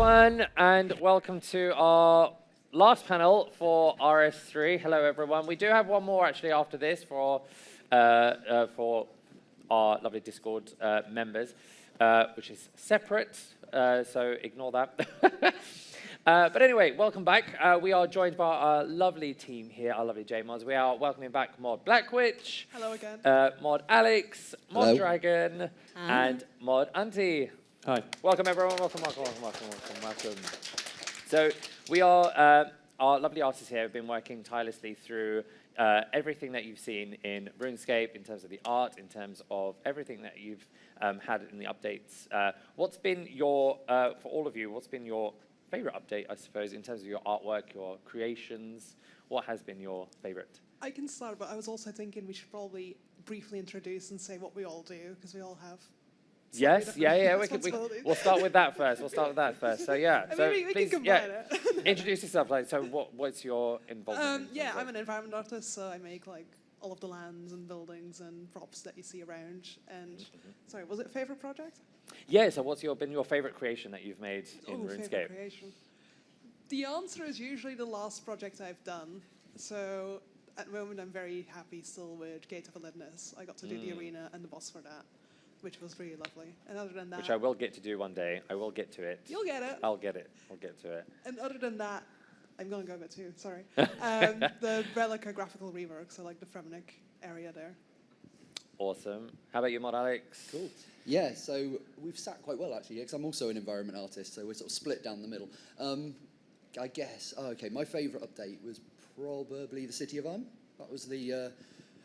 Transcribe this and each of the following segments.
everyone, and welcome to our last panel for RS3. Hello, everyone. We do have one more actually after this for our lovely Discord members, which is separate, so ignore that. But anyway, welcome back. We are joined by our lovely team here, our lovely J-Mods. We are welcoming back Mod Blkwitch. Hello again. Mod Alex, Mod Hello. Dragon, and Mod Ante. Hi. Welcome, everyone. Welcome. So we are, our lovely artists here have been working tirelessly through everything that you've seen in RuneScape, in terms of the art, in terms of everything that you've had in the updates. What's been your, for all of you, what's been your favorite update, I suppose, in terms of your artwork, your creations? What has been your favorite? I can start, but I was also thinking we should probably briefly introduce and say what we all do, because we all have. Yes, yeah. We'll start with that first. So yeah, I so mean, we please, can combine it. introduce yourself. Like, so what's your involvement? Yeah, I'm an environment artist, so I make like all of the lands and buildings and props that you see around. And sorry, was it favorite project? Yeah. So what's been your favorite creation that you've made in RuneScape? Favorite creation. The answer is usually the last project I've done. So at the moment, I'm very happy still with Gate of Elidness. I got to do the arena and the boss for that, which was really lovely. And other than that... Which I will get to do one day. I will get to it. You'll get it. I'll get it. I'll get to it. And other than that, I'm going to go a bit too, sorry. The Relica graphical rework, so like the Fremnik area there. Awesome. How about you, Mod Alex? Cool. Yeah, so we've sat quite well actually, because I'm also an environment artist, so we're sort of split down the middle. I guess, my favourite update was probably the City of Arm. That was the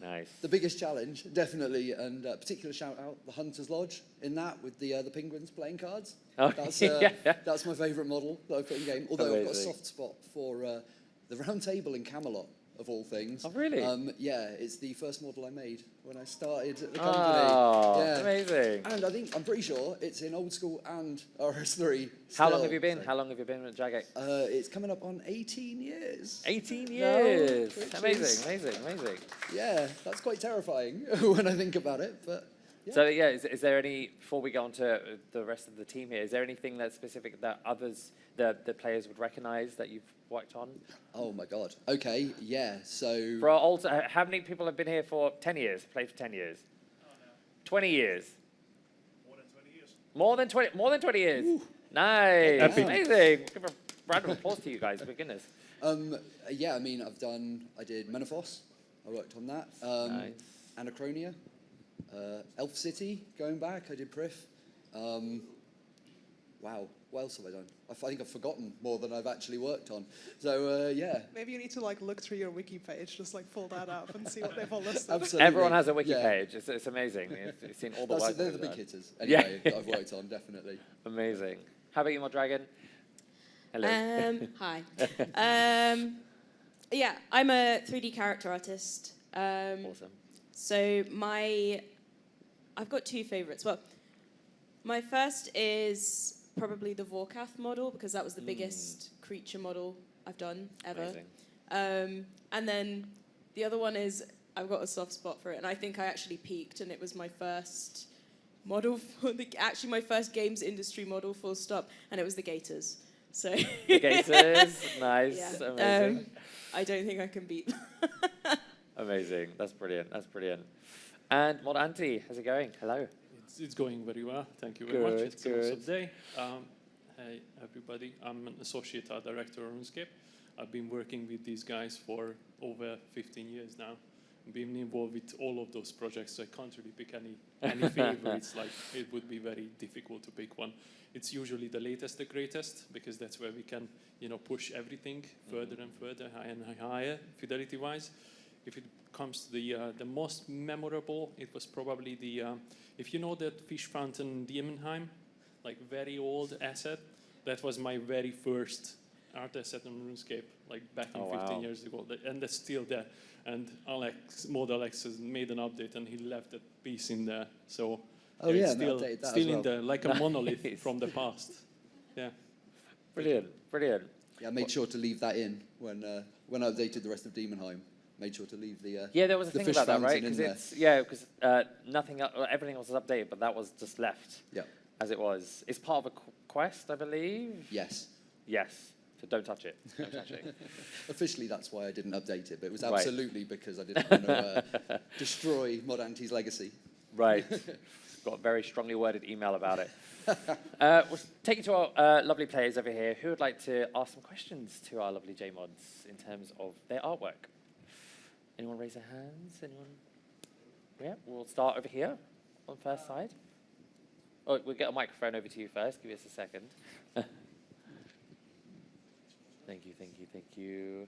nice. The biggest challenge, definitely, and particular shout out the Hunter's Lodge in that with the penguins playing cards. Oh, That's my favourite model that I've put in game. Although I've got a soft spot for the Round Table in Camelot, of all things. Oh, really? Yeah, it's the first model I made when I started at the company. Oh, yeah. amazing. And I'm pretty sure it's in old school and RS3. How long have you been? How long have you been with Jagex? It's coming up on 18 years. 18 years. No, amazing. Yeah, that's quite terrifying when I think about it, but... Yeah. So yeah, is there any, before we go on to the rest of the team here, is there anything that's specific that others, the players would recognize that you've worked on? Oh my God. Okay, yeah, so... For our old, how many people have been here for 10 years, played for 10 years? Oh, no. 20 years? More than 20 years. More than 20 years? Ooh. Nice, Epic. amazing. Give a round of applause to you guys, for goodness. Yeah, I mean, I did Menethos, I worked on that. Nice. Anachronia. Elf City, going back, I did Prif. Wow, what else have I done? I think I've forgotten more than I've actually worked on. So, yeah. Maybe you need to like look through your wiki page, just like pull that up and see what they've all listed. Absolutely. Everyone has a wiki page. It's amazing. You've seen all the work. They're the big hitters, anyway, that I've worked on, definitely. Amazing. How about you, Mod Dragon? Hello. Hi. Yeah, I'm a 3D character artist. Awesome. So I've got two favorites. Well, my first is probably the Vorkath model, because that was the biggest creature model I've done ever. Amazing. And then the other one is, I've got a soft spot for it, and I think I actually peaked, and it was my first model, actually my first games industry model, full stop, and it was the Gators. So The Gators, nice, yeah. amazing. I don't think I can beat Amazing, that's brilliant. And Mod Ante, how's it going? Hello. It's going very well. Thank you very much. It's an awesome day. Hey, everybody. I'm an associate art director of RuneScape. I've been working with these guys for over 15 years now. I've been involved with all of those projects, so I can't really pick any favorites. Like, it would be very difficult to pick one. It's usually the latest, the greatest, because that's where we can, push everything further and further, higher and higher, fidelity-wise. If it comes to the most memorable, it was probably the, if you know that fish fountain Diemenheim, like very old asset, that was my very first art asset on RuneScape, like back in 15 years ago, and that's still there. And Mod Alex has made an update, and he left that piece in there. So it's still in there, like a monolith from the past. Yeah. Brilliant. Yeah, I made sure to leave that in when I updated the rest of Demonheim. Made sure to leave the yeah, there was a the thing fish about that, right? fountain in Because there. because everything else was updated, but that was just left. Yeah. as it was. It's part of a quest, I believe. Yes. Yes. So don't touch it. Don't touch it. Officially, that's why I didn't update it, but it was Right. absolutely because I didn't want to destroy Mod Ante's legacy. Right. Got a very strongly worded email about it. We'll take you to our lovely players over here who would like to ask some questions to our lovely J-Mods in terms of their artwork. Anyone raise their hands? Anyone? Yeah, we'll start over here on the first side. Oh, we'll get a microphone over to you first. Give us a second. Thank you, thank you, thank you.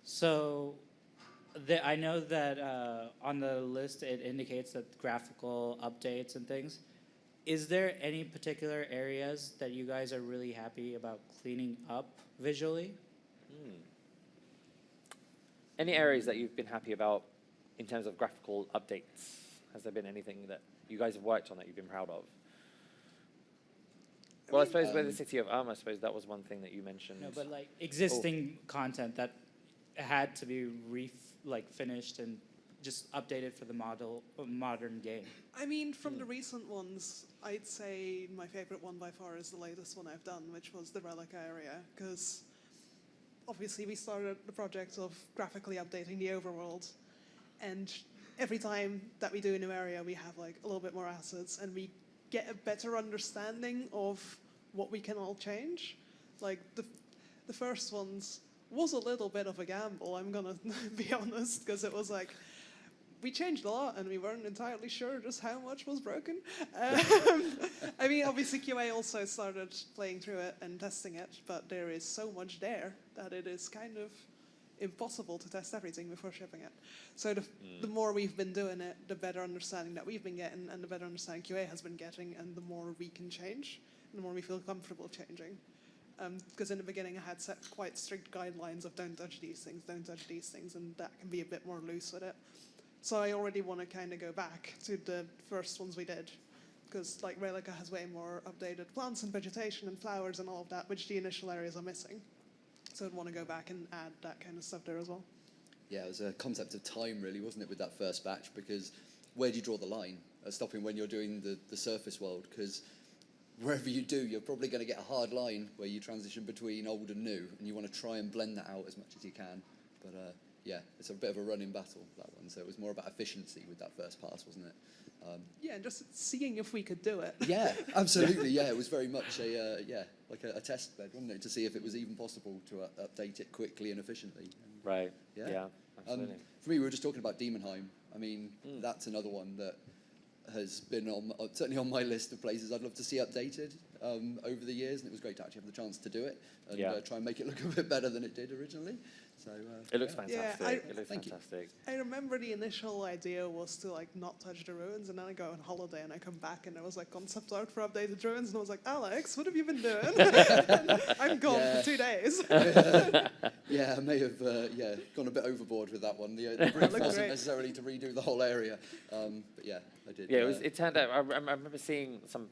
So, I know that on the list it indicates that graphical updates and things. Is there any particular areas that you guys are really happy about cleaning up visually? Any areas that you've been happy about in terms of graphical updates? Has there been anything that you guys have worked on that you've been proud of? Well, I suppose with the City of I suppose that was one thing that you mentioned. No, but like existing content that had to be finished and just updated for the modern game. I mean, from the recent ones, I'd say my favorite one by far is the latest one I've done, which was the Relic area, because obviously we started the project of graphically updating the overworld, and every time that we do a new area, we have like a little bit more assets, and we get a better understanding of what we can all change. Like the first ones was a little bit of a gamble, I'm gonna be honest, because it was like, we changed a lot and we weren't entirely sure just how much was broken. I mean, obviously QA also started playing through it and testing it, but there is so much there that it is kind of impossible to test everything before shipping it. So the more we've been doing it, the better understanding that we've been getting, and the better understanding QA has been getting, and the more we can change, and the more we feel comfortable changing. Because in the beginning I had set quite strict guidelines of don't touch these things, don't touch these things, and that can be a bit more loose with it. So I already want to kind of go back to the first ones we did, because like Relica has way more updated plants and vegetation and flowers and all of that, which the initial areas are missing. So I'd want to go back and add that kind of stuff there as well. Yeah, it was a concept of time, really, wasn't it, with that first batch? Because where do you draw the line at stopping when you're doing the surface world? Because wherever you do, you're probably going to get a hard line where you transition between old and new, and you want to try and blend that out as much as you can. But yeah, it's a bit of a running battle, that one. So it was more about efficiency with that first pass, wasn't it? Yeah, and just seeing if we could do it. Yeah, absolutely. Yeah, it was very much a test bed, wasn't it, to see if it was even possible to update it quickly and efficiently. Right. Yeah. Yeah, absolutely. For me, we were just talking about Demonheim. I mean, that's another one that has been certainly on my list of places I'd love to see updated over the years, and it was great to actually have the chance to do it and try and make it look a bit better than it did originally. So it looks fantastic. Yeah, it looks thank you. fantastic. I remember the initial idea was to like not touch the ruins, and then I go on holiday and I come back and there was like concept art for updated ruins, and I was like, Alex, what have you been doing? I'm gone for 2 days. Yeah, I may have gone a bit overboard with that one. The brief wasn't great. necessarily to redo the whole area, but yeah, I did. Yeah, it turned out. I remember seeing some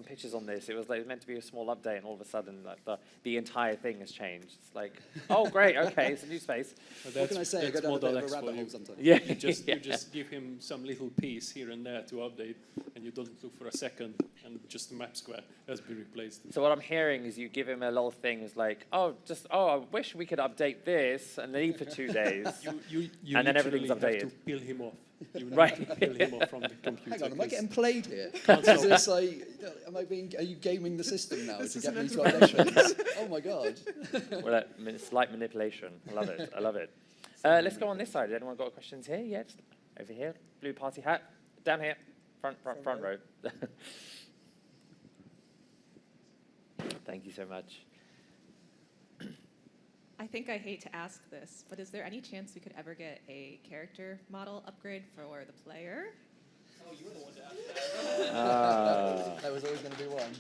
pictures on this. It was like meant to be a small update, and all of a sudden, like the entire thing has changed. It's like, oh great, okay, it's a new space. What can I say? I go down a bit of a rabbit hole sometimes. Yeah, You just give him some little piece here and there to update, and you don't look for a second, and just the map square has been replaced. So what I'm hearing is you give him a little thing. It's like, I wish we could update this, and leave for 2 days. You And then everything's literally have updated. to peel him off. You Right. need to peel him off from the computer. Hang on, am I 'cause getting played here? Can't Is stop. this like, are you gaming the system now This to is get an me to updations? Oh my god. Well, slight manipulation. I love it. I love it. Let's go on this side. Anyone got questions here? Yeah, just over here. Blue party hat. Down here. Front row. Thank you so much. I think I hate to ask this, but is there any chance we could ever get a character model upgrade for the player? That was always going to be one.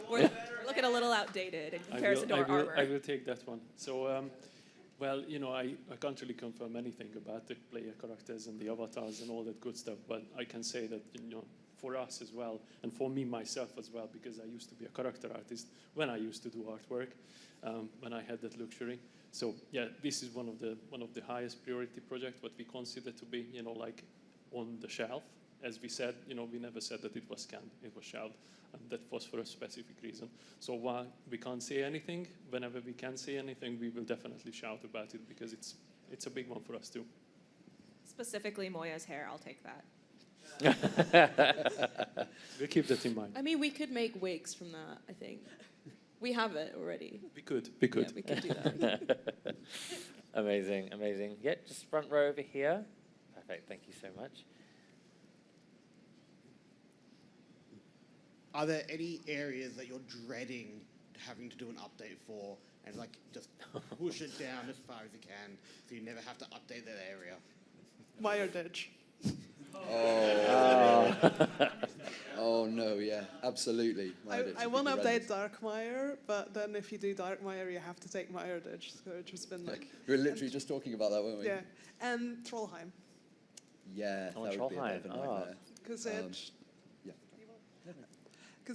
We're looking a little outdated in comparison to our armor. I will take that one. So, well, I can't really confirm anything about the player characters and the avatars and all that good stuff, but I can say that, for us as well, and for me myself as well, because I used to be a character artist when I used to do artwork, when I had that luxury. So yeah, this is one of the highest priority projects, what we consider to be, like on the shelf, as we said, we never said that it was canned, it was shelled, and that was for a specific reason. So while we can't say anything, whenever we can say anything, we will definitely shout about it, because it's a big one for us too. Specifically Moya's hair, I'll take that. We'll keep that in mind. I mean, we could make wigs from that, I think. We have it already. We could. Yeah, we could do that. Amazing, amazing. Yeah, just front row over here. Perfect, thank you so much. Are there any areas that you're dreading having to do an update for, and like just push it down as far as you can so you never have to update that area? Mire Ditch. Oh no, yeah, absolutely. I want to update Dark Mire, but then if you do Dark Mire, you have to take Mire Ditch, which has been like... We were literally just talking about that, weren't we? Yeah, and Trollheim. Yeah, Oh, that would be a bit of a Trollheim. nightmare. Because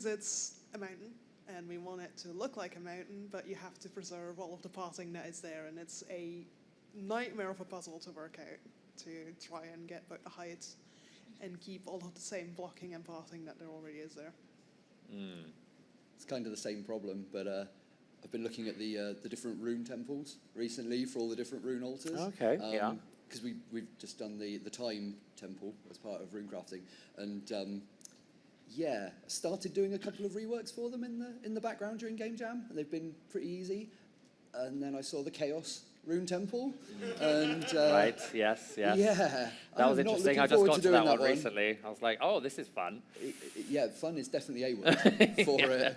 Yeah. it's a mountain, and we want it to look like a mountain, but you have to preserve all of the pathing that is there, and it's a nightmare of a puzzle to work out, to try and get about the height and keep all of the same blocking and pathing that there already is there. It's kind of the same problem, but I've been looking at the different rune temples recently for all the different rune altars. Okay, yeah. Because we've just done the time temple as part of rune crafting, and yeah, started doing a couple of reworks for them in the background during Game Jam, and they've been pretty easy. And then I saw the Chaos Rune Temple, and Right, yes. yeah, That was I'm not interesting. looking I just forward got to to doing that one recently. I was like, oh, this is fun. Yeah, fun is definitely a word for it.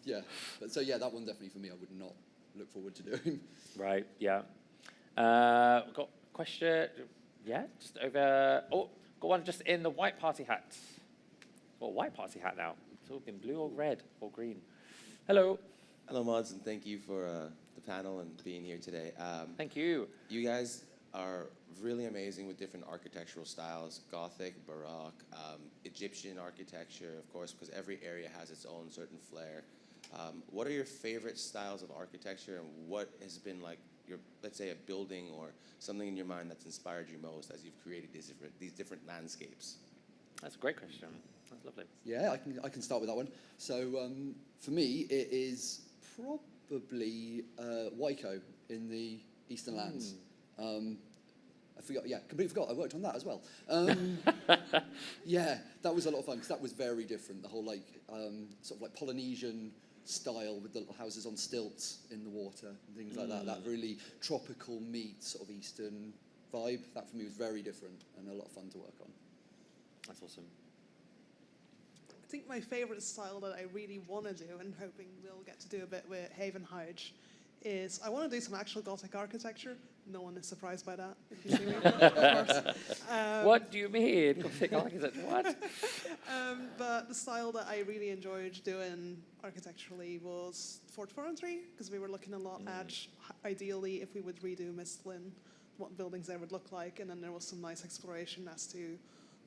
Yeah, but so yeah, that one definitely for me, I would not look forward to doing. Right, yeah. We've got a question. Yeah, just over. Oh, got one just in the white party hat. Got a white party hat now. It's all been blue or red or green. Hello. Hello, Mods, and thank you for the panel and being here today. Thank you. You guys are really amazing with different architectural styles, Gothic, Baroque, Egyptian architecture, of course, because every area has its own certain flair. What are your favorite styles of architecture, and what has been like your, let's say, a building or something in your mind that's inspired you most as you've created these different landscapes? That's a great question. That's lovely. Yeah, I can start with that one. So for me, it is probably Waiko in the Eastern Lands. I forgot. Yeah, completely forgot. I worked on that as well. Yeah, that was a lot of fun because that was very different. The whole like sort of like Polynesian style with the little houses on stilts in the water and things like that. That really tropical meets sort of Eastern vibe. That for me was very different and a lot of fun to work on. That's awesome. I think my favourite style that I really want to do, and hoping we'll get to do a bit with Haven Hodge, is I want to do some actual Gothic architecture. No one is surprised by that, if you see me, of course. What do you mean? Gothic architecture? What? But the style that I really enjoyed doing architecturally was Fort 4 and 3, because we were looking a lot at, ideally, if we would redo Mistlin, what buildings there would look like, and then there was some nice exploration as to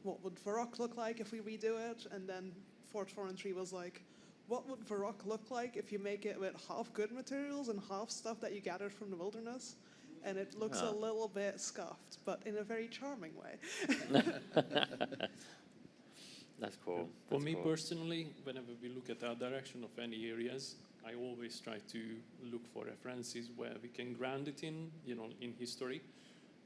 what would Varrock look like if we redo it, and then Fort 4 and 3 was like, what would Varrock look like if you make it with half good materials and half stuff that you gathered from the wilderness? And it looks a little bit scuffed, but in a very charming way. That's cool. For That's me cool. personally, whenever we look at our direction of any areas, I always try to look for references where we can ground it in, in history.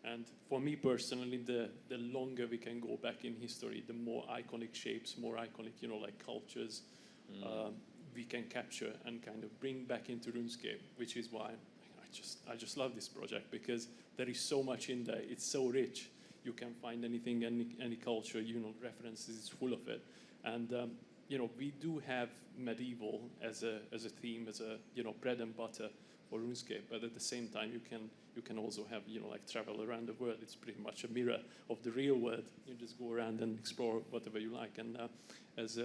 And for me personally, the longer we can go back in history, the more iconic shapes, more iconic, like cultures, we can capture and kind of bring back into RuneScape, which is why I just love this project, because there is so much in there. It's so rich. You can find anything, any culture, references. It's full of it. And we do have medieval as a theme, as a bread and butter for RuneScape. But at the same time, you can also have like travel around the world. It's pretty much a mirror of the real world. You just go around and explore whatever you like. And as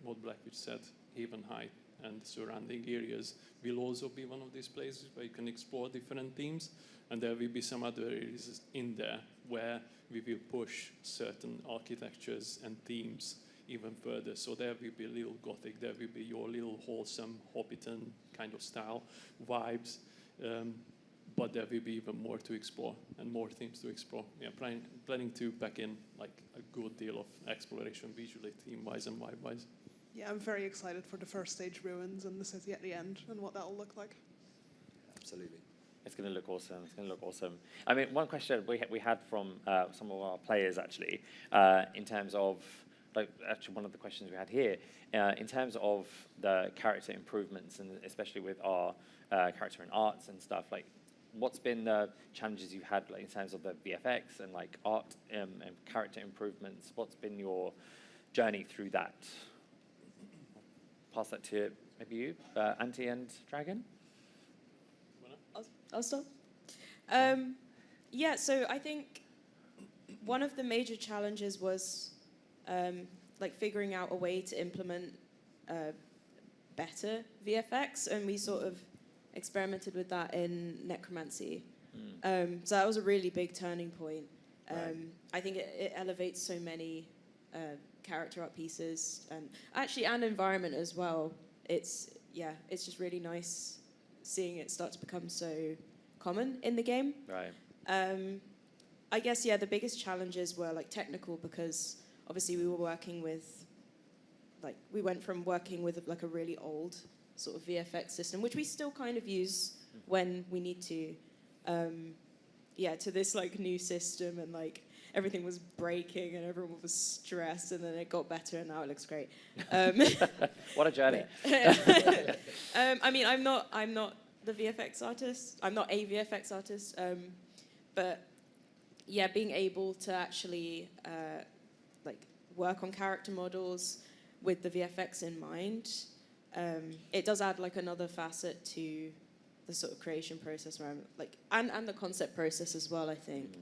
what Blkwitch said, Haven High and surrounding areas will also be one of these places where you can explore different themes, and there will be some other areas in there where we will push certain architectures and themes even further. So there will be a little Gothic, there will be your little wholesome Hobbiton kind of style vibes. but there will be even more to explore and more themes to explore. Yeah, planning to pack in like a good deal of exploration visually, theme-wise and vibe-wise. Yeah, I'm very excited for the first stage ruins and the city at the end and what that'll look like. Absolutely. It's going to look awesome. It's going to look awesome. I mean, one question we had from some of our players, actually, in terms of, like, actually one of the questions we had here, in terms of the character improvements, and especially with our character and arts and stuff, like, what's been the challenges you've had, like, in terms of the VFX and, like, art and character improvements? What's been your journey through that? Pass that to maybe you, Ante and Dragon. I'll stop. Yeah, so I think one of the major challenges was like figuring out a way to implement better VFX, and we sort of experimented with that in Necromancy. So that was a really big turning point. I think it elevates so many character art pieces and environment as well. It's just really nice seeing it start to become so common in the game. Right. I guess, the biggest challenges were like technical, because obviously we were working with, like, we went from working with like a really old sort of VFX system, which we still kind of use when we need to, to this like new system, and like everything was breaking and everyone was stressed, and then it got better and now it looks great. What a journey. I mean, I'm not the VFX artist. I'm not a VFX artist. But yeah, being able to actually like work on character models with the VFX in mind, it does add like another facet to the sort of creation process where I'm like, and the concept process as well, I think.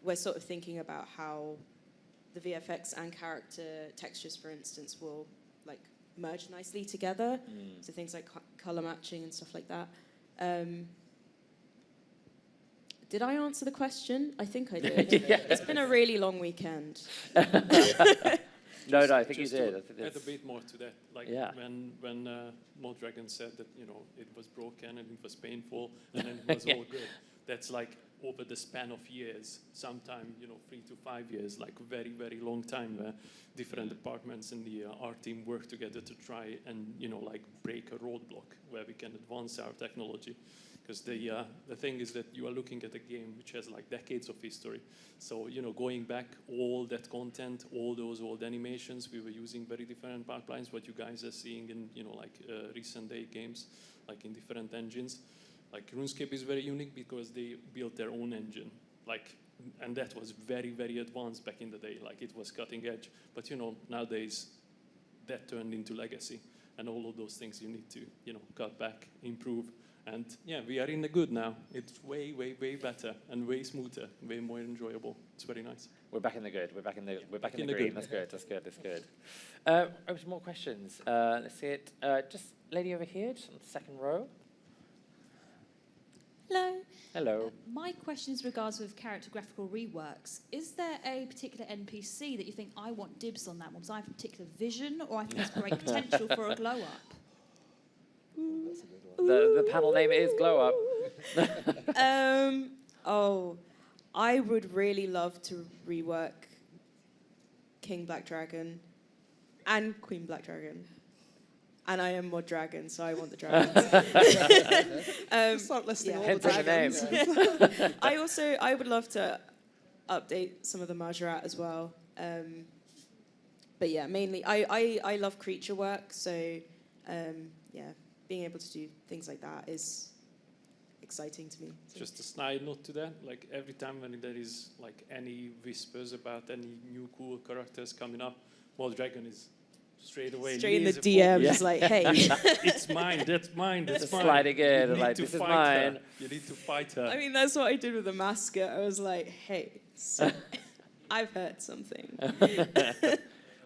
We're sort of thinking about how the VFX and character textures, for instance, will like merge nicely together. So things like color matching and stuff like that. Did I answer the question? I think I did. It's been a really long weekend. No, I think you did. Add a bit more to that. Like when Moldragon said that, it was broken and it was painful and then it was all good. That's like over the span of years, sometime 3 to 5 years, like very, very long time, where different departments in the art team work together to try and like break a roadblock where we can advance our technology. Because the thing is that you are looking at a game which has like decades of history. So, going back, all that content, all those old animations, we were using very different pipelines, what you guys are seeing in, recent day games, like in different engines. Like RuneScape is very unique because they built their own engine. And that was very, very advanced back in the day. Like it was cutting edge. But, nowadays that turned into legacy. And all of those things you need to, cut back, improve. And yeah, we are in the good now. It's way, way, way better and way smoother, way more enjoyable. It's very nice. We're back in the good. We're back in the green. That's good. Over to more questions. Let's see it. Just lady over here, just on the second row. Hello. Hello. My question is regards with character graphical reworks. Is there a particular NPC that you think I want dibs on that one? Because I have a particular vision, or I think there's great potential for a glow up? The panel name is Glow Up. I would really love to rework King Black Dragon and Queen Black Dragon. And I am Mod Dragon, so I want the dragons. Start listing all Hence the dragons. The name. I would love to update some of the Majorat as well. But yeah, mainly, I love creature work, so being able to do things like that is exciting to me. So. Just a snide note to that, like every time when there is like any whispers about any new cool characters coming up, Dragon is straight away in the DMs, like, hey. It's mine, that's mine. Sliding in, like, this is mine. You need to fight her. I mean, that's what I did with the mascot. I was like, hey, so I've heard something.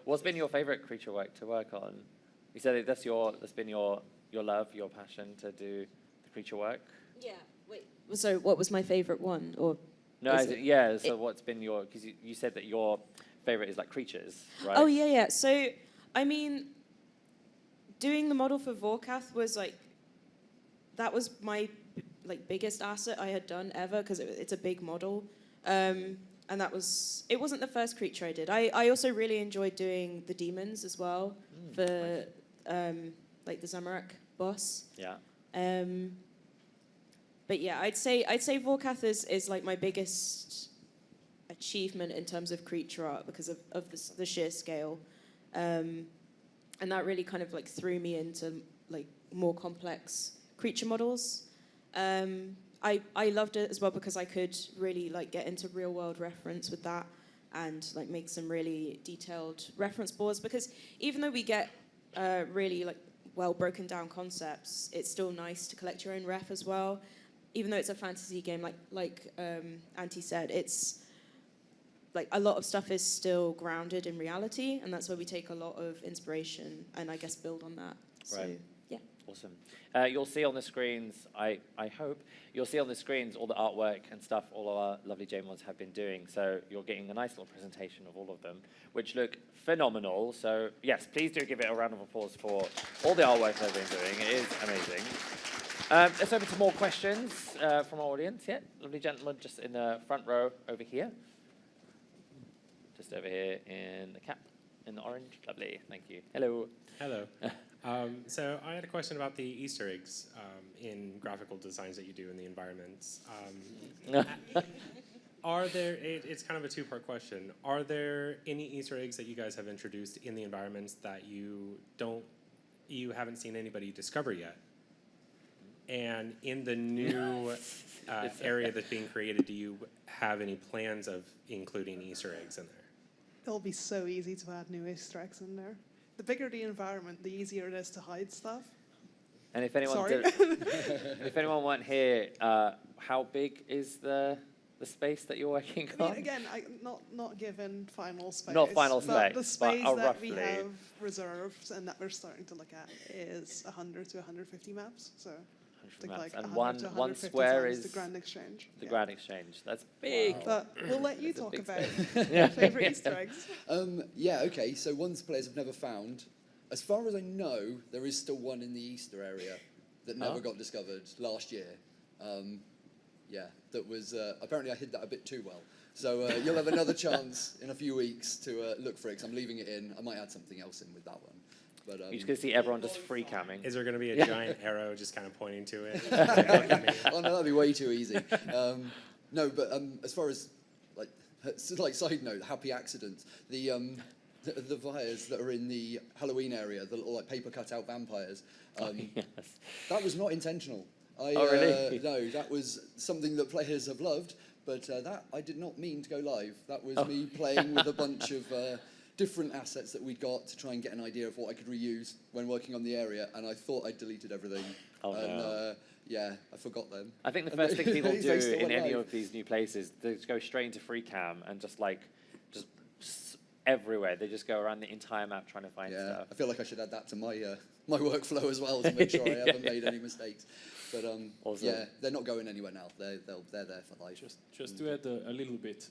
What's been your favorite creature work to work on? You said that's been your love, your passion to do the creature work? Yeah, wait. So what was my favorite one? Or so what's been your, because you said that your favorite is like creatures, right? Oh, yeah. So, I mean, doing the model for Vorkath was like, that was my like biggest asset I had done ever because it's a big model. And that was, it wasn't the first creature I did. I also really enjoyed doing the demons as well for like the Zamorak boss. Yeah. But yeah, I'd say Vorkath is like my biggest achievement in terms of creature art because of the sheer scale. And that really kind of like threw me into like more complex creature models. I loved it as well because I could really like get into real world reference with that and like make some really detailed reference boards, because even though we get really like well broken down concepts, it's still nice to collect your own ref as well. Even though it's a fantasy game, like Ante said, it's like a lot of stuff is still grounded in reality, and that's where we take a lot of inspiration and I guess build on that. So, Right. yeah. Awesome. You'll see on the screens, I hope, you'll see on the screens all the artwork and stuff all of our lovely JMods have been doing. So you're getting a nice little presentation of all of them, which look phenomenal. So yes, please do give it a round of applause for all the artwork they've been doing. It is amazing. Let's open to more questions from our audience. Yeah, lovely gentleman just in the front row over here. Just over here in the cap, in the orange. Lovely, thank you. Hello. Hello. So I had a question about the Easter eggs in graphical designs that you do in the environments. Are there, it's kind of a two-part question. Are there any Easter eggs that you guys have introduced in the environments that you haven't seen anybody discover yet? And in the new area that's being created, do you have any plans of including Easter eggs in there? It'll be so easy to add new Easter eggs in there. The bigger the environment, the easier it is to hide stuff. And if anyone if anyone won't hear, how big is the space that you're working on? I mean, again, not given final space. Not final but space, the space but that roughly. we have reserved and that we're starting to look at is 100 to 150 maps. So I think like and 100 to one 150 square times is the Grand Exchange. The Grand Exchange. That's big. But we'll let you talk about Yeah. favorite Easter eggs. Yeah, okay, so ones players have never found. As far as I know, there is still one in the Easter area that never got discovered last year. Yeah, that was, apparently I hid that a bit too well. So you'll have another chance in a few weeks to look for it, because I'm leaving it in. I might add something else in with that one. But, you're just going to see everyone just free camming. Is there going to be a giant arrow just kind of pointing to it? Oh, no, that'd be way too easy. No, but as far as, like side note, happy accidents, the vampires that are in the Halloween area, the little like paper cutout vampires, Yes. that was not intentional. Really? No, that was something that players have loved, but that I did not mean to go live. That was me playing with a bunch of different assets that we'd got to try and get an idea of what I could reuse when working on the area, and I thought I'd deleted everything. Oh, and, no. Yeah, I forgot them. I think the first thing people They do still in went any live. of these new places, they just go straight into free cam and just everywhere. They just go around the entire map trying to find stuff. I feel like I should add that to my my workflow as well to make sure I haven't made any mistakes. But Awesome. yeah, they're not going anywhere now. They're there for life. Just to add a little bit,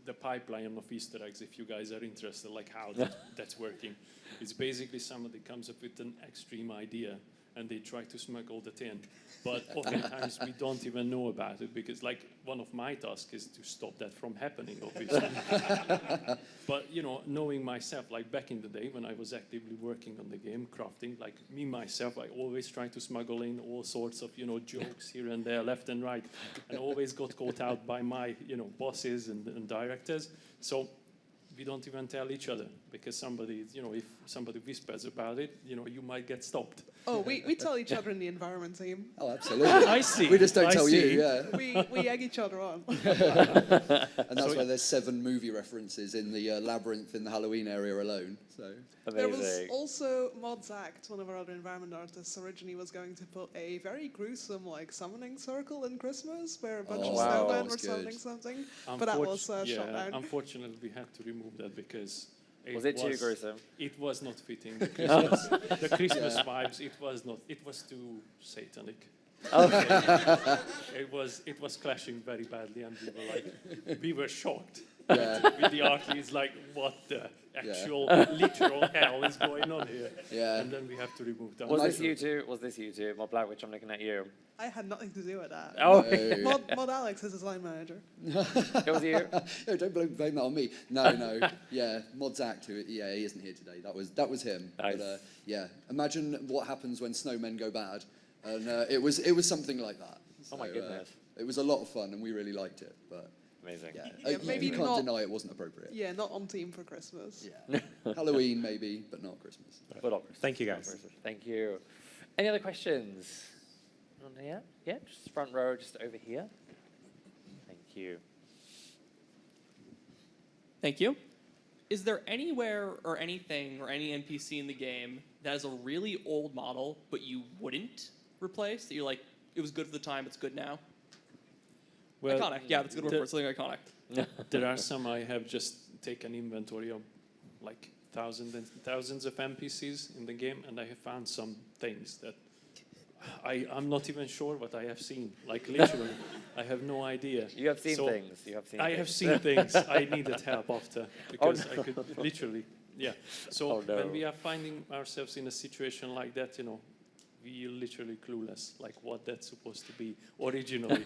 the pipeline of Easter eggs, if you guys are interested, like how that's working. It's basically somebody comes up with an extreme idea and they try to smuggle that in. But oftentimes we don't even know about it, because like one of my tasks is to stop that from happening, obviously. But you know, knowing myself, like back in the day when I was actively working on the game, crafting, like me myself, I always try to smuggle in all sorts of, jokes here and there, left and right, and always got caught out by my, bosses and directors. So we don't even tell each other, because somebody, if somebody whispers about it, you might get stopped. Oh, we tell each other in the environment team. Oh, absolutely. I see. We just don't I tell see. you, yeah. We egg each other on. And that's why there's 7 movie references in the labyrinth in the Halloween area alone. So There was Amazing. also Mods Act, one of our other environment artists, originally was going to put a very gruesome summoning circle in Christmas, where a bunch of wow. snowmen were That's summoning good. something. But that was shot down. Unfortunately, we had to remove that because Was it too gruesome? It was not fitting the Christmas, the Christmas vibes. It was not. It was too satanic. Okay. It was clashing very badly, and we were shocked. with the art, it's like, what the actual literal hell is going on here? Yeah. And then we have to remove that. Was this you two? Was this you two? Well, Blkwitch, I'm looking at you. I had nothing to do with that. Oh, Mod Alex is design manager. it was you. No, don't blame that on me. No. Yeah, Mod Zach, he isn't here today. That was him. Nice. But yeah, imagine what happens when snowmen go bad, and it was something like that. Oh my goodness. It was a lot of fun, and we really liked it. But Amazing. yeah, maybe you can't not- deny it wasn't appropriate. Yeah, not on theme for Christmas. Yeah, Halloween maybe, but not Christmas. But not Christmas. Thank you, Not guys. Christmas. Thank you. Any other questions? On here? Yeah, just front row, just over here. Thank you. Thank you. Is there anywhere or anything or any NPC in the game that is a really old model but you wouldn't replace? That you're like, it was good for the time, it's good now? Well, Iconic. Yeah, that's a good word for it. Something iconic. there are some I have just taken inventory of, like thousands and thousands of NPCs in the game, and I have found some things that I'm not even sure what I have seen. Like literally, I have no idea. You have seen things. You have seen I things. have seen things. I needed help after because I could literally, yeah. So when we are finding ourselves in a situation like that, we are literally clueless, like what that's supposed to be originally.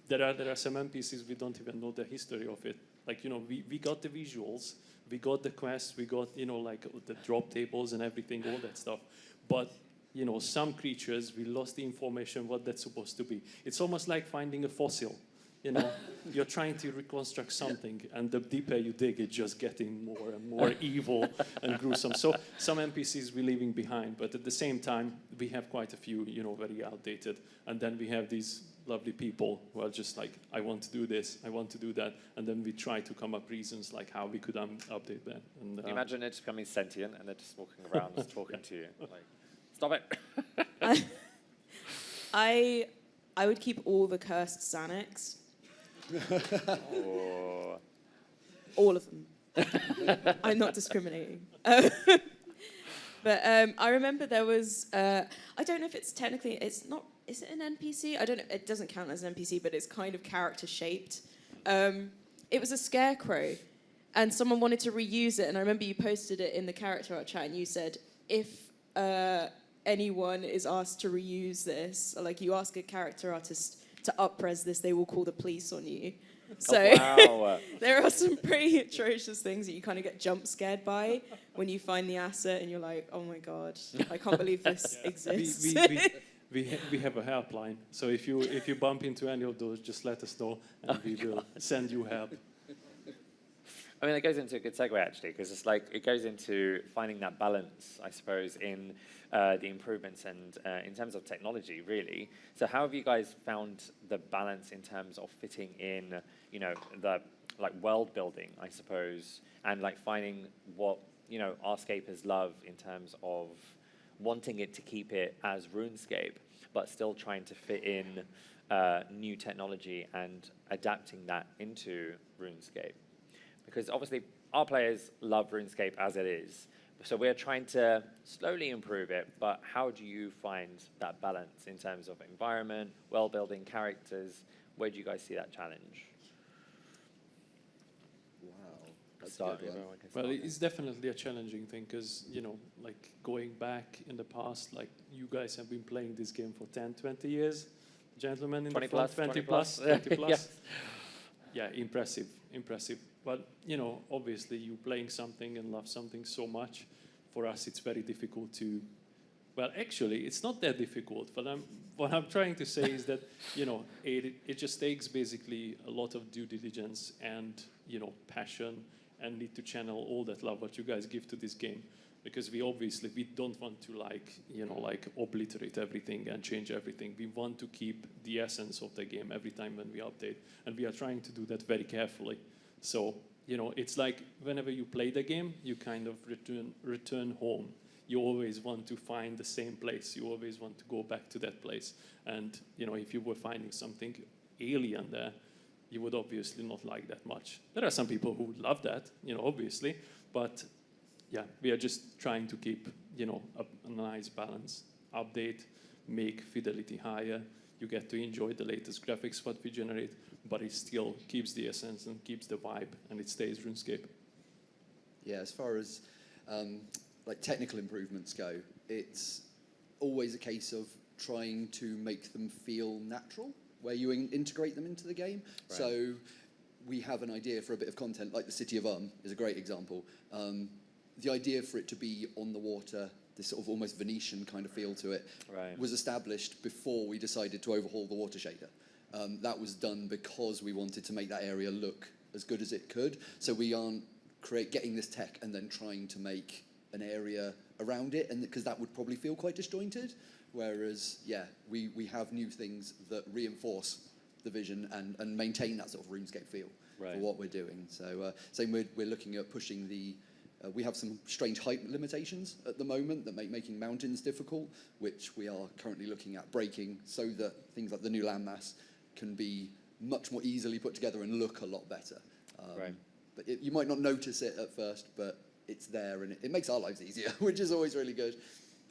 There are some NPCs we don't even know the history of it. Like we got the visuals, we got the quests, we got like the drop tables and everything, all that stuff, but some creatures, we lost the information what that's supposed to be. It's almost like finding a fossil. You're trying to reconstruct something, and the deeper you dig, it's just getting more and more evil and gruesome. So some NPCs we're leaving behind, but at the same time, we have quite a few, very outdated. And then we have these lovely people who are just like, I want to do this, I want to do that. And then we try to come up reasons like how we could update that. And, Can you imagine it just becoming sentient and they're just walking around just talking to you? Like, stop it. I would keep all the cursed Xanax. Oh. All of them. I'm not discriminating. But I remember there was, I don't know if it's technically, it's not, is it an NPC? I don't know, it doesn't count as an NPC, but it's kind of character shaped. It was a scarecrow, and someone wanted to reuse it, and I remember you posted it in the character art chat, and you said, if anyone is asked to reuse this, or like you ask a character artist to up-res this, they will call the police on you. So wow. there are some pretty atrocious things that you kind of get jump scared by when you find the asset and you're like, oh my God, I can't believe this exists. We have a helpline. So if you bump into any of those, just let us know and we will send you help. I mean, it goes into a good segue, actually, because it's like it goes into finding that balance, I suppose, in the improvements and in terms of technology, really. So how have you guys found the balance in terms of fitting in, the like world building, I suppose, and like finding what, RuneScapers love in terms of wanting it to keep it as RuneScape, but still trying to fit in new technology and adapting that into RuneScape? Because obviously our players love RuneScape as it is. So we're trying to slowly improve it, but how do you find that balance in terms of environment, world building, characters? Where do you guys see that challenge? Wow, that's a good one. Well, it's definitely a challenging thing because, like going back in the past, like you guys have been playing this game for 10, 20 years. Gentlemen in 20 the front, plus, 20 plus. 20 plus. Yes. Yeah, impressive. But, obviously you playing something and love something so much. For us, it's very difficult to, well, actually, it's not that difficult. But what I'm trying to say is that, it just takes basically a lot of due diligence and, passion, and need to channel all that love what you guys give to this game. Because we don't want to like obliterate everything and change everything. We want to keep the essence of the game every time when we update. And we are trying to do that very carefully. So, it's like whenever you play the game, you kind of return home. You always want to find the same place. You always want to go back to that place. And, if you were finding something alien there, you would obviously not like that much. There are some people who would love that, obviously. But, yeah, we are just trying to keep, a nice balance. Update, make fidelity higher, you get to enjoy the latest graphics what we generate, but it still keeps the essence and keeps the vibe, and it stays RuneScape. Yeah, as far as like technical improvements go, it's always a case of trying to make them feel natural, where you integrate them into the game. Right. So we have an idea for a bit of content, like the City of is a great example. The idea for it to be on the water, this sort of almost Venetian kind of feel to it, was established before we decided to overhaul the water shader. That was done because we wanted to make that area look as good as it could. So we aren't getting this tech and then trying to make an area around it, and because that would probably feel quite disjointed. Whereas, yeah, we have new things that reinforce the vision and maintain that sort of RuneScape feel for what we're doing. So same we're looking at pushing the. We have some strange height limitations at the moment that make making mountains difficult, which we are currently looking at breaking so that things like the new landmass can be much more easily put together and look a lot better. But you might not notice it at first, but it's there, and it makes our lives easier, which is always really good.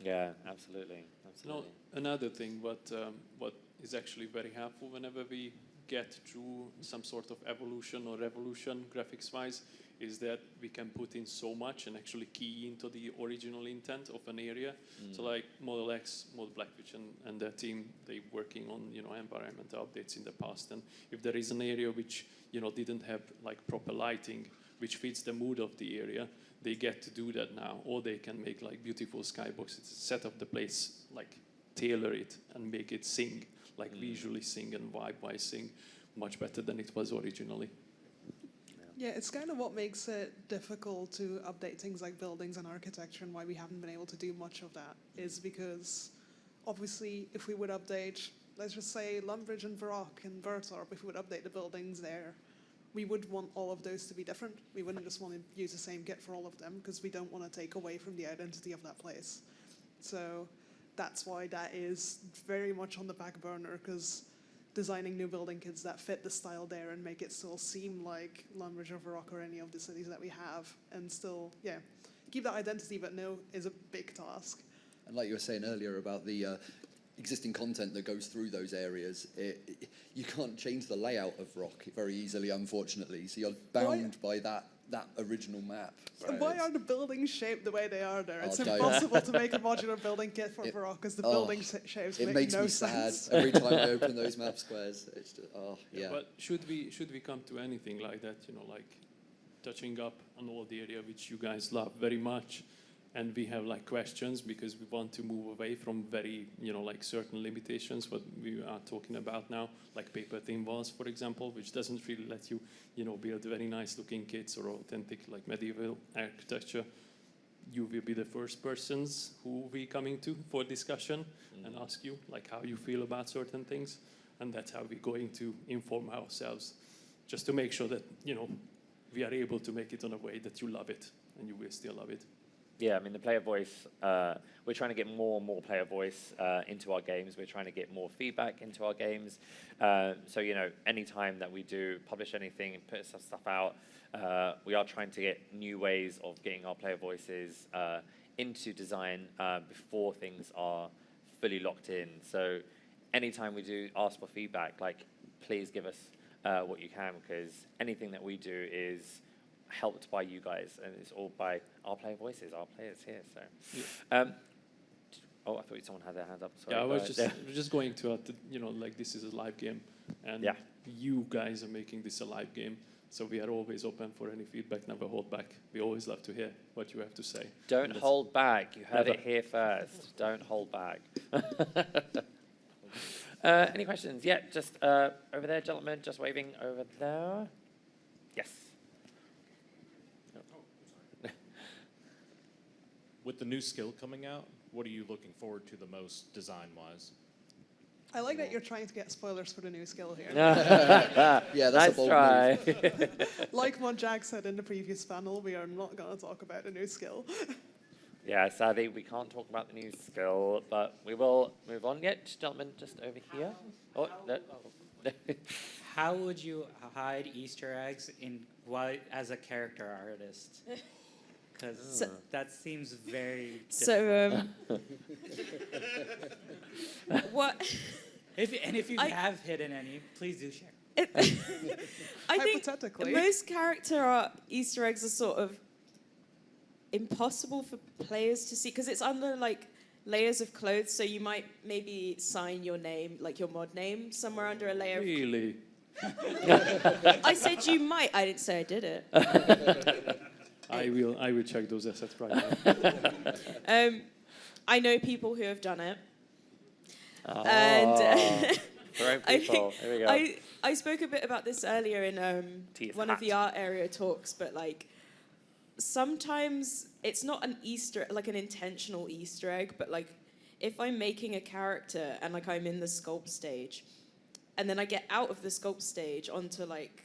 Yeah, absolutely. Now, another thing, what is actually very helpful whenever we get through some sort of evolution or revolution graphics-wise, is that we can put in so much and actually key into the original intent of an area. So like Model X, Model Blkwitch, and their team, they working on environmental updates in the past. And if there is an area which didn't have like proper lighting, which fits the mood of the area, they get to do that now. Or they can make like beautiful skyboxes, set up the place, like tailor it and make it sing, like visually sing and vibe-wise sing much better than it was originally. Yeah, it's kind of what makes it difficult to update things like buildings and architecture, and why we haven't been able to do much of that is because obviously if we would update, let's just say Lumbridge and Varrock and Vertorp, if we would update the buildings there, we would want all of those to be different. We wouldn't just want to use the same kit for all of them because we don't want to take away from the identity of that place. So that's why that is very much on the back burner, because designing new building kits that fit the style there and make it still seem like Lumbridge or Varrock or any of the cities that we have, and still, keep that identity, but is a big task. And like you were saying earlier about the existing content that goes through those areas, you can't change the layout of Rock very easily, unfortunately. So you're bound by that original map. So why are the buildings shaped the way they are there? It's impossible to make a modular building kit for Varrock because the building shapes make no sense. It makes me sad every time I open those map squares. It's just, But should we come to anything like that, like touching up on all the area which you guys love very much, and we have like questions because we want to move away from very, like certain limitations, what we are talking about now, like paper thin walls, for example, which doesn't really let you, build very nice looking kits or authentic like medieval architecture. You will be the first persons who we coming to for discussion and ask you like how you feel about certain things. And that's how we're going to inform ourselves, just to make sure that, we are able to make it in a way that you love it and you will still love it. Yeah, I mean, the player voice, we're trying to get more and more player voice into our games. We're trying to get more feedback into our games. So, any time that we do publish anything and put some stuff out, we are trying to get new ways of getting our player voices into design before things are fully locked in. So anytime we do ask for feedback, like, please give us what you can, because anything that we do is helped by you guys, and it's all by our player voices, our players here. So, I thought someone had their hand up. Sorry, I was just going to like this is a live game, and you guys are making this a live game. So we are always open for any feedback. Never hold back. We always love to hear what you have to say. Don't hold back. You heard it here first. Don't hold back. Any questions? Yeah, just over there, gentlemen. Just waving over there. Yes. With the new skill coming out, what are you looking forward to the most design-wise? I like that you're trying to get spoilers for the new skill here. Yeah, that's a bold try. move. Like what Jack said in the previous panel, we are not going to talk about a new skill. Yeah, sadly, we can't talk about the new skill, but we will move on. Yeah, gentlemen, just over here. Oh, no. How would you hide Easter eggs as a character artist? Because that seems very difficult. What? If you I- have hidden any, please do share. I think Hypothetically. most character art Easter eggs are sort of impossible for players to see because it's under like layers of clothes. So you might maybe sign your name, like your mod name, somewhere under a layer. Really? I said you might. I didn't say I did it. I will check those assets right now. I know people who have done it. Oh, And great people. Here we go. I spoke a bit about this earlier in Teeth one hat. of the art area talks, but like sometimes it's not an Easter, like an intentional Easter egg, but like if I'm making a character and like I'm in the sculpt stage, and then I get out of the sculpt stage onto like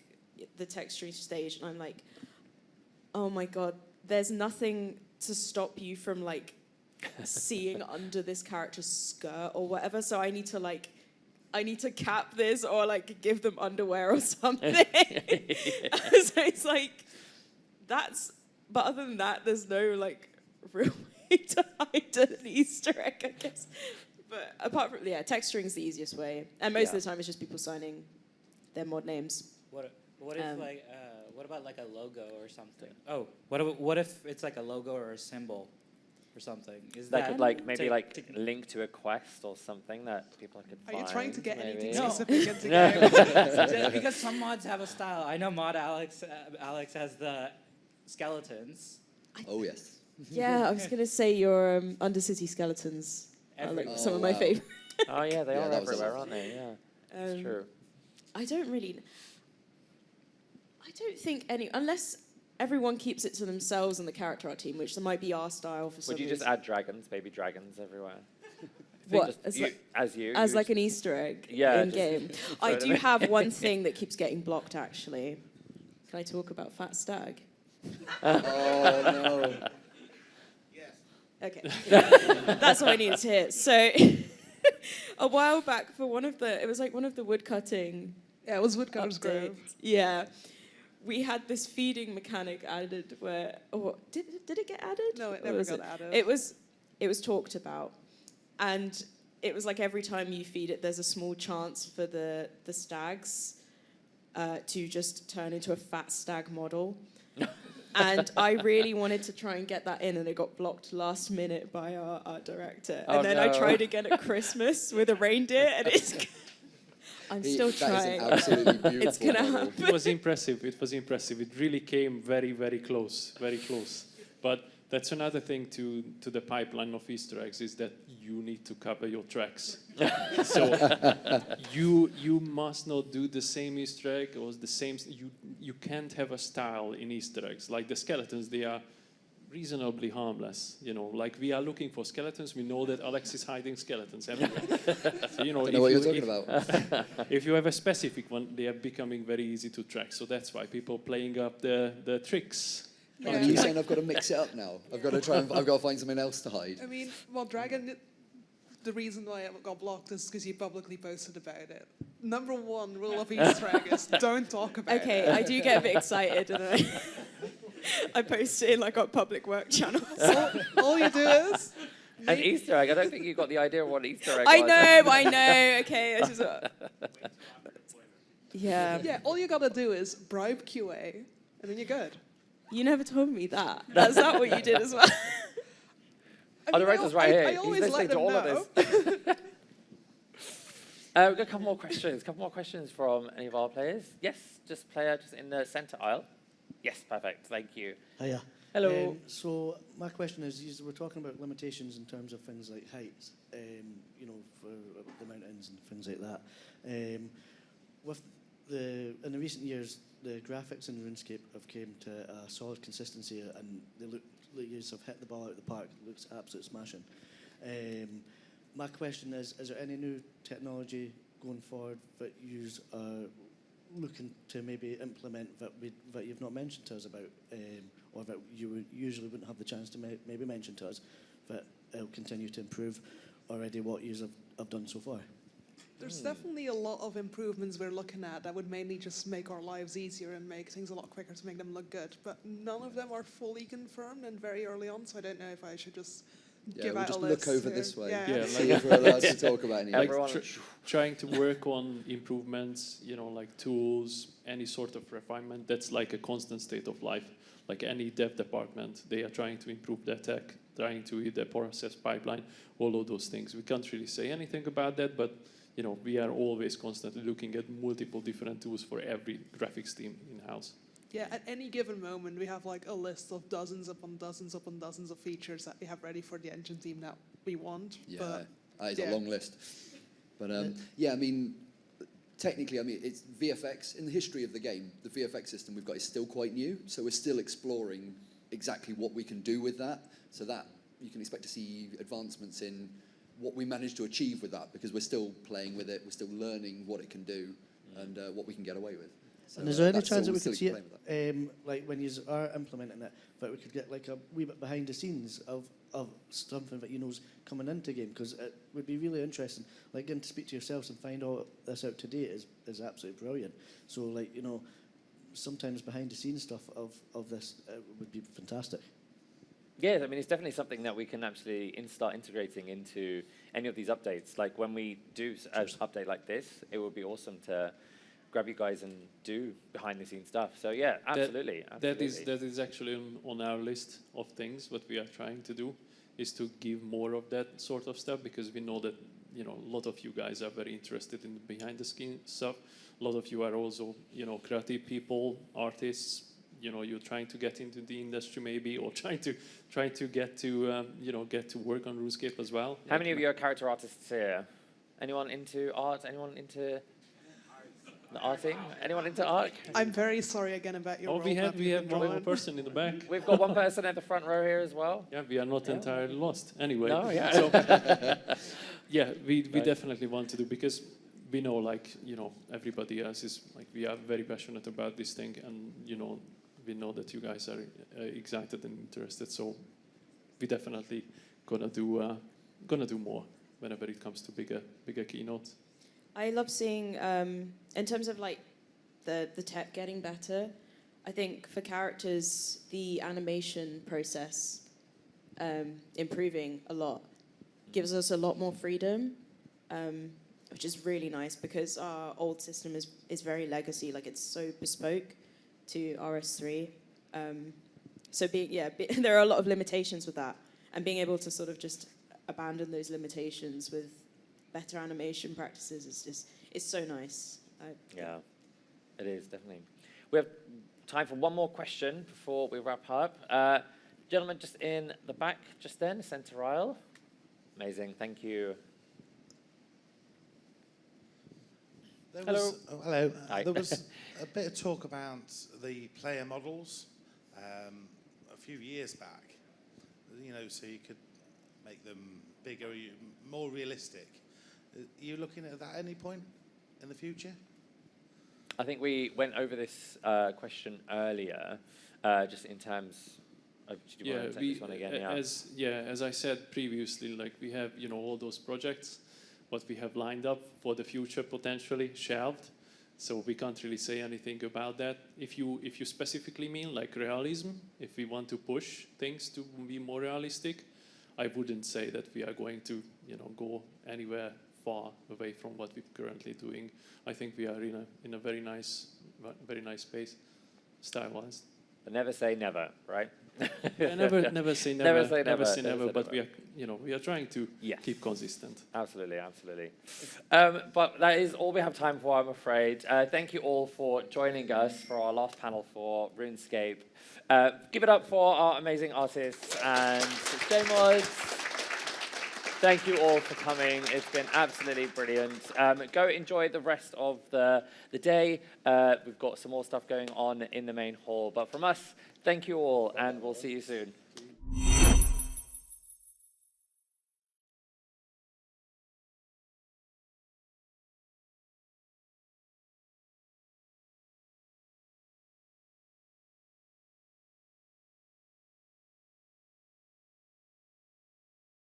the texturing stage, and I'm like, oh my god, there's nothing to stop you from like seeing under this character's skirt or whatever. So I need to cap this or like give them underwear or something. So it's like but other than that, there's no like real way to hide an Easter egg, I guess. But apart from texturing is the easiest way, and most of the time it's just people signing their mod names. What if what about like a logo or something? Oh, what if it's like a logo or a symbol or something? Is That that could like maybe like link to a quest or something that people could Are find. you trying to get maybe? anything specific into game? Because some mods have a style. I know mod Alex has the skeletons. Oh, yes. Yeah, I was gonna say your Undercity skeletons are like Everywhere. some of Oh, my wow. favorite. Oh yeah, they Yeah, are that was everywhere, awesome. aren't they? Yeah, it's true. I don't think unless everyone keeps it to themselves in the character art team, which there might be our style for some Would you just reason. add dragons, baby dragons everywhere? What? Just As you as would- like an Easter egg Yeah, in just- game. I do have one thing that keeps getting blocked actually. Can I talk about Fat Stag? Oh, no. Okay. That's all I needed to hear. So a while back for one of the woodcutting. Yeah, it was Woodcutter's Grove. updates. Yeah. We had this feeding mechanic added where did it get added? No, it Or never was got added. It was talked about. And it was like every time you feed it there's a small chance for the stags to just turn into a fat stag model. And I really wanted to try and get that in, and it got blocked last minute by our art director. Oh, And then I no. tried again at Christmas with a reindeer, and I'm still trying. That is an absolutely beautiful It's gonna model. happen. It was impressive. It really came very, very close. But that's another thing to the pipeline of Easter eggs is that you need to cover your tracks. So you must not do the same Easter egg or the same. You can't have a style in Easter eggs. Like the skeletons, they are reasonably harmless. Like we are looking for skeletons. We know that Alex is hiding skeletons everywhere. So, Don't know what you're talking about. If you have a specific one, they are becoming very easy to track. So that's why people playing up the tricks. I mean, are you saying I've got to mix it up now? I've got to find something else to hide. I mean, well, Dragon, the reason why it got blocked is because you publicly posted about it. Number one rule of Easter egg is don't talk about it. Okay, I do get a bit excited, and I post it in like our public work channels. All you do is An Easter egg. I don't think you got the idea of what an Easter egg I was. know. Okay, it's just, yeah. Yeah, all you gotta do is bribe QA, and then you're good. You never told me that. That's not what you did as well. Oh, the director's right here. I He's always listening let to them all know. of this. We've got a couple more questions from any of our players. Yes, just in the centre aisle. Yes, perfect. Thank you. Hiya. Hello. So my question is, we're talking about limitations in terms of things like heights, for the mountains and things like that. In the recent years, the graphics in RuneScape have came to a solid consistency, and they look like you have hit the ball out of the park. It looks absolute smashing. My question is there any new technology going forward that you are looking to maybe implement that you've not mentioned to us about, or that you usually wouldn't have the chance to maybe mention to us, that will continue to improve already what you have done so far? There's definitely a lot of improvements we're looking at that would mainly just make our lives easier and make things a lot quicker to make them look good. But none of them are fully confirmed and very early on, so I don't know if I should just give we'll out just a look list. over this way. Yeah, See if we're allowed to talk about anything. Like Everyone- trying to work on improvements, like tools, any sort of refinement. That's like a constant state of life. Like any dev department, they are trying to improve their tech, trying to hit their process pipeline, all of those things. We can't really say anything about that, but we are always constantly looking at multiple different tools for every graphics team in-house. Yeah, at any given moment, we have like a list of dozens upon dozens upon dozens of features that we have ready for the engine team that we want. Yeah, But that is yeah. a long list. But technically, it's VFX. In the history of the game, the VFX system we've got is still quite new, so we're still exploring exactly what we can do with that, so that you can expect to see advancements in what we managed to achieve with that, because we're still playing with it, we're still learning what it can do, and what we can get away with. So, and is there any that's chance that all we could see still it, like when you are implementing it, that we could get like a wee bit behind the scenes of something that is coming into game? Because it would be really interesting. Like getting to speak to yourselves and find all this out today is absolutely brilliant. So sometimes behind the scenes stuff of this would be fantastic. Yeah, I mean, it's definitely something that we can actually start integrating into any of these updates. Like when we do an update like this, it would be awesome to grab you guys and do behind the scenes stuff. So yeah, absolutely. That is actually on our list of things. What we are trying to do is to give more of that sort of stuff, because we know that a lot of you guys are very interested in the behind the scenes stuff. A lot of you are also creative people, artists. You're trying to get into the industry maybe, or trying to get to work on RuneScape as well. How many of you are character artists here? Anyone into art? Anyone into the arting? Anyone into art? I'm very sorry again about your we have roadmap one you've more been person in the back. We've got one person at the front row here as well. Yeah, we are not entirely lost. Anyway, No, yeah. So, yeah, we definitely want to do, because we know, everybody else is we are very passionate about this thing, and we know that you guys are excited and interested. So we definitely gonna do more whenever it comes to bigger keynotes. I love seeing, in terms of the tech getting better, I think for characters, the animation process improving a lot gives us a lot more freedom, which is really nice, because our old system is very legacy, it's so bespoke to RS3. So there are a lot of limitations with that, and being able to sort of just abandon those limitations with better animation practices is so nice. Yeah, it is, definitely. We have time for one more question before we wrap up. Gentleman just in the back, just then, center aisle. Amazing, thank you. Hello. Hello. Hi. There was a bit of talk about the player models a few years back, so you could make them bigger, more realistic. Are you looking at that at any point in the future? I think we went over this question earlier, just in terms of, do you want to take this one again? As I said previously, we have all those projects, what we have lined up for the future, potentially shelved. So we can't really say anything about that. If you specifically mean realism, if we want to push things to be more realistic, I wouldn't say that we are going to go anywhere far away from what we're currently doing. I think we are in a very nice space, style-wise. But never say never, right? Yeah, never say never. Never say Never never. say Never never. say But never. we are trying to Yes. keep consistent. Absolutely, absolutely. But that is all we have time for, I'm afraid. Thank you all for joining us for our last panel for RuneScape. Give it up for our amazing artists and Mods. Thank you all for coming. It's been absolutely brilliant. Go enjoy the rest of the day. We've got some more stuff going on in the main hall. But from us, thank you all, and we'll see you soon.